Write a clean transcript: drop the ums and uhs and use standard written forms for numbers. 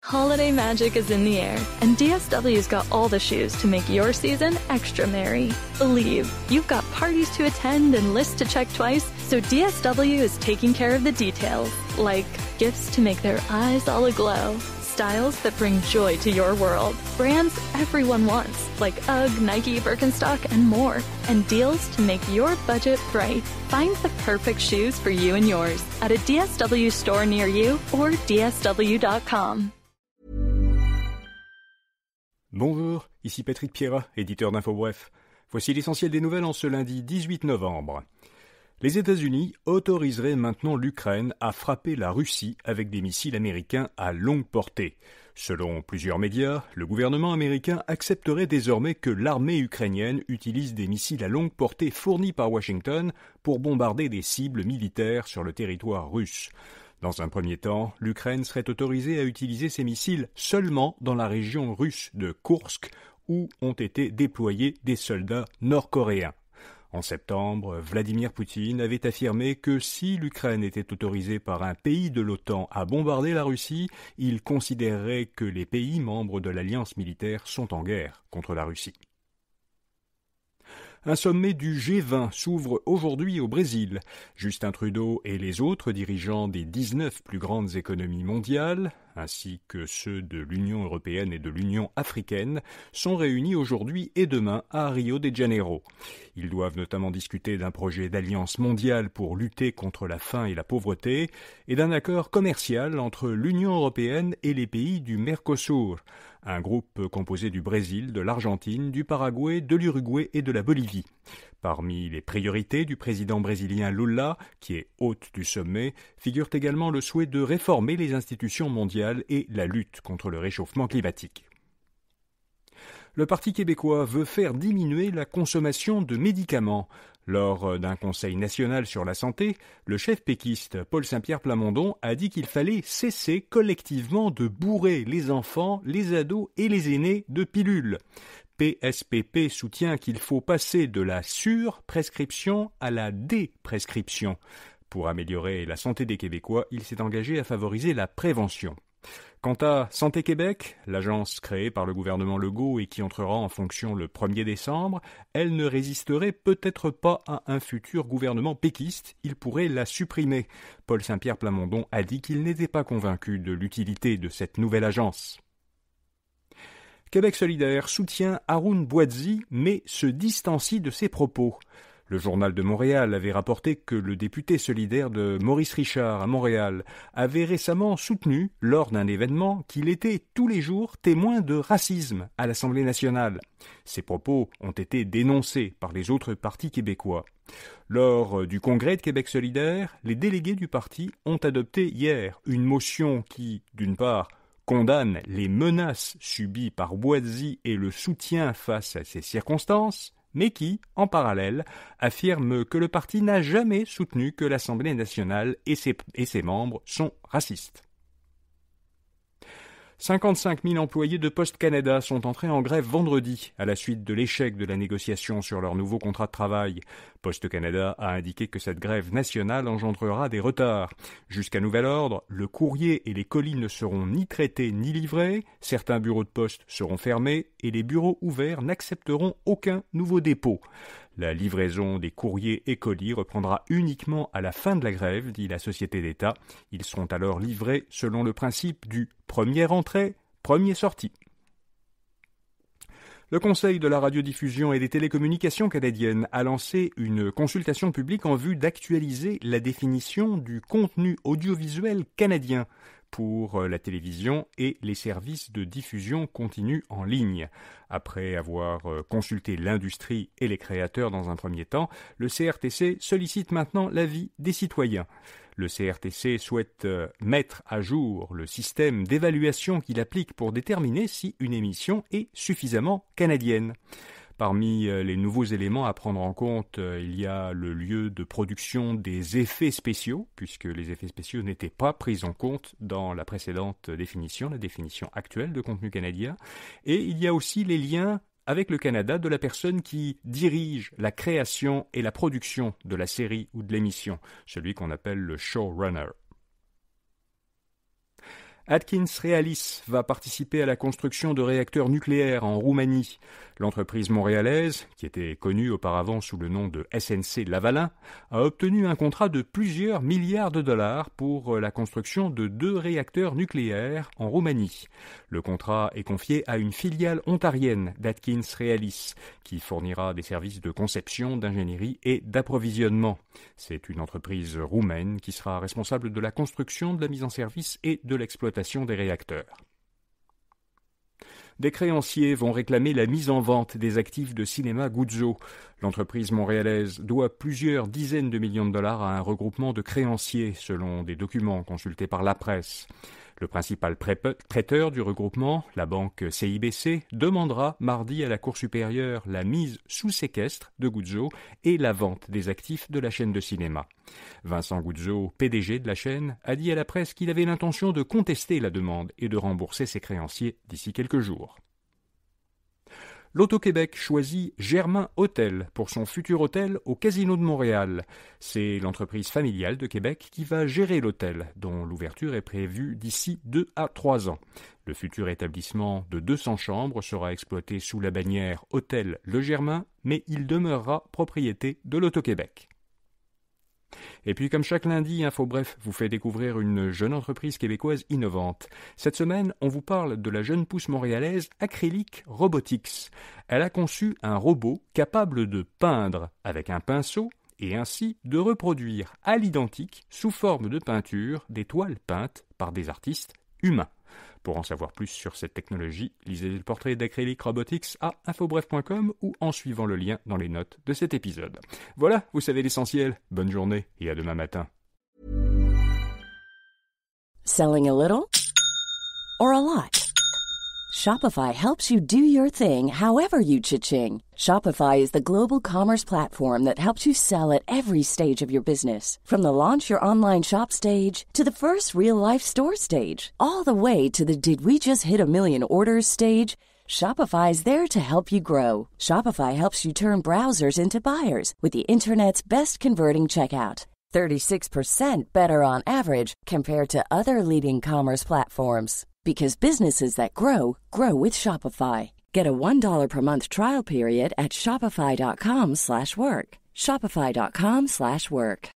Holiday magic is in the air, and DSW's got all the shoes to make your season extra merry. Believe, you've got parties to attend and lists to check twice, so DSW is taking care of the details, like gifts to make their eyes all aglow, styles that bring joy to your world, brands everyone wants, like UGG, Nike, Birkenstock, and more, and deals to make your budget bright. Find the perfect shoes for you and yours at a DSW store near you or dsw.com. Bonjour, ici Patrick Pierrat, éditeur d'InfoBref. Voici l'essentiel des nouvelles en ce lundi 18 novembre. Les États-Unis autoriseraient maintenant l'Ukraine à frapper la Russie avec des missiles américains à longue portée. Selon plusieurs médias, le gouvernement américain accepterait désormais que l'armée ukrainienne utilise des missiles à longue portée fournis par Washington pour bombarder des cibles militaires sur le territoire russe. Dans un premier temps, l'Ukraine serait autorisée à utiliser ces missiles seulement dans la région russe de Koursk, où ont été déployés des soldats nord-coréens. En septembre, Vladimir Poutine avait affirmé que si l'Ukraine était autorisée par un pays de l'OTAN à bombarder la Russie, il considérerait que les pays membres de l'alliance militaire sont en guerre contre la Russie. Un sommet du G20 s'ouvre aujourd'hui au Brésil. Justin Trudeau et les autres dirigeants des 19 plus grandes économies mondiales, ainsi que ceux de l'Union européenne et de l'Union africaine, sont réunis aujourd'hui et demain à Rio de Janeiro. Ils doivent notamment discuter d'un projet d'alliance mondiale pour lutter contre la faim et la pauvreté et d'un accord commercial entre l'Union européenne et les pays du Mercosur, un groupe composé du Brésil, de l'Argentine, du Paraguay, de l'Uruguay et de la Bolivie. Parmi les priorités du président brésilien Lula, qui est hôte du sommet, figure également le souhait de réformer les institutions mondiales et la lutte contre le réchauffement climatique. Le Parti québécois veut faire diminuer la consommation de médicaments. Lors d'un conseil national sur la santé, le chef péquiste Paul Saint-Pierre Plamondon a dit qu'il fallait cesser collectivement de bourrer les enfants, les ados et les aînés de pilules. PSPP soutient qu'il faut passer de la surprescription à la déprescription. Pour améliorer la santé des Québécois, il s'est engagé à favoriser la prévention. Quant à Santé Québec, l'agence créée par le gouvernement Legault et qui entrera en fonction le 1er décembre, elle ne résisterait peut-être pas à un futur gouvernement péquiste, il pourrait la supprimer. Paul Saint-Pierre Plamondon a dit qu'il n'était pas convaincu de l'utilité de cette nouvelle agence. Québec solidaire soutient Haroun Bouazi, mais se distancie de ses propos. Le Journal de Montréal avait rapporté que le député solidaire de Maurice Richard à Montréal avait récemment soutenu, lors d'un événement, qu'il était tous les jours témoin de racisme à l'Assemblée nationale. Ces propos ont été dénoncés par les autres partis québécois. Lors du congrès de Québec solidaire, les délégués du parti ont adopté hier une motion qui, d'une part, condamne les menaces subies par Bouazi et le soutien face à ces circonstances, mais qui, en parallèle, affirme que le parti n'a jamais soutenu que l'Assemblée nationale et ses membres sont racistes. 55 000 employés de Poste Canada sont entrés en grève vendredi à la suite de l'échec de la négociation sur leur nouveau contrat de travail. Poste Canada a indiqué que cette grève nationale engendrera des retards. Jusqu'à nouvel ordre, le courrier et les colis ne seront ni traités ni livrés, certains bureaux de poste seront fermés et les bureaux ouverts n'accepteront aucun nouveau dépôt. La livraison des courriers et colis reprendra uniquement à la fin de la grève, dit la Société d'État. Ils seront alors livrés selon le principe du premier entrée, premier sorti. Le Conseil de la radiodiffusion et des télécommunications canadiennes a lancé une consultation publique en vue d'actualiser la définition du contenu audiovisuel canadien pour la télévision et les services de diffusion continue en ligne. Après avoir consulté l'industrie et les créateurs dans un premier temps, le CRTC sollicite maintenant l'avis des citoyens. Le CRTC souhaite mettre à jour le système d'évaluation qu'il applique pour déterminer si une émission est suffisamment canadienne. Parmi les nouveaux éléments à prendre en compte, il y a le lieu de production des effets spéciaux, puisque les effets spéciaux n'étaient pas pris en compte dans la précédente définition, la définition actuelle de contenu canadien. Et il y a aussi les liens avec le Canada de la personne qui dirige la création et la production de la série ou de l'émission, celui qu'on appelle le showrunner. Atkins Realis va participer à la construction de réacteurs nucléaires en Roumanie. L'entreprise montréalaise, qui était connue auparavant sous le nom de SNC Lavalin, a obtenu un contrat de plusieurs milliards de dollars pour la construction de 2 réacteurs nucléaires en Roumanie. Le contrat est confié à une filiale ontarienne d'Atkins Realis, qui fournira des services de conception, d'ingénierie et d'approvisionnement. C'est une entreprise roumaine qui sera responsable de la construction, de la mise en service et de l'exploitation des réacteurs. Des créanciers vont réclamer la mise en vente des actifs de cinéma Guzzo. L'entreprise montréalaise doit plusieurs dizaines de millions de dollars à un regroupement de créanciers, selon des documents consultés par la presse. Le principal prêteur du regroupement, la banque CIBC, demandera mardi à la Cour supérieure la mise sous séquestre de Guzzo et la vente des actifs de la chaîne de cinéma. Vincent Guzzo, PDG de la chaîne, a dit à la presse qu'il avait l'intention de contester la demande et de rembourser ses créanciers d'ici quelques jours. L'Auto-Québec choisit Germain Hôtel pour son futur hôtel au Casino de Montréal. C'est l'entreprise familiale de Québec qui va gérer l'hôtel, dont l'ouverture est prévue d'ici 2 à 3 ans. Le futur établissement de 200 chambres sera exploité sous la bannière Hôtel Le Germain, mais il demeurera propriété de l'Auto-Québec. Et puis, comme chaque lundi, InfoBref vous fait découvrir une jeune entreprise québécoise innovante. Cette semaine, on vous parle de la jeune pousse montréalaise Acrylic Robotics. Elle a conçu un robot capable de peindre avec un pinceau et ainsi de reproduire à l'identique, sous forme de peinture, des toiles peintes par des artistes humains. Pour en savoir plus sur cette technologie, lisez le portrait d'Acrylic Robotics à infobref.com ou en suivant le lien dans les notes de cet épisode. Voilà, vous savez l'essentiel. Bonne journée et à demain matin. Selling a little or a lot? Shopify helps you do your thing however you cha-ching. Shopify is the global commerce platform that helps you sell at every stage of your business. From the launch your online shop stage to the first real-life store stage, all the way to the did we just hit a million orders stage. Shopify is there to help you grow. Shopify helps you turn browsers into buyers with the internet's best converting checkout. 36% better on average compared to other leading commerce platforms. Because businesses that grow, grow with Shopify. Get a $1 per month trial period at shopify.com/work. Shopify.com/work.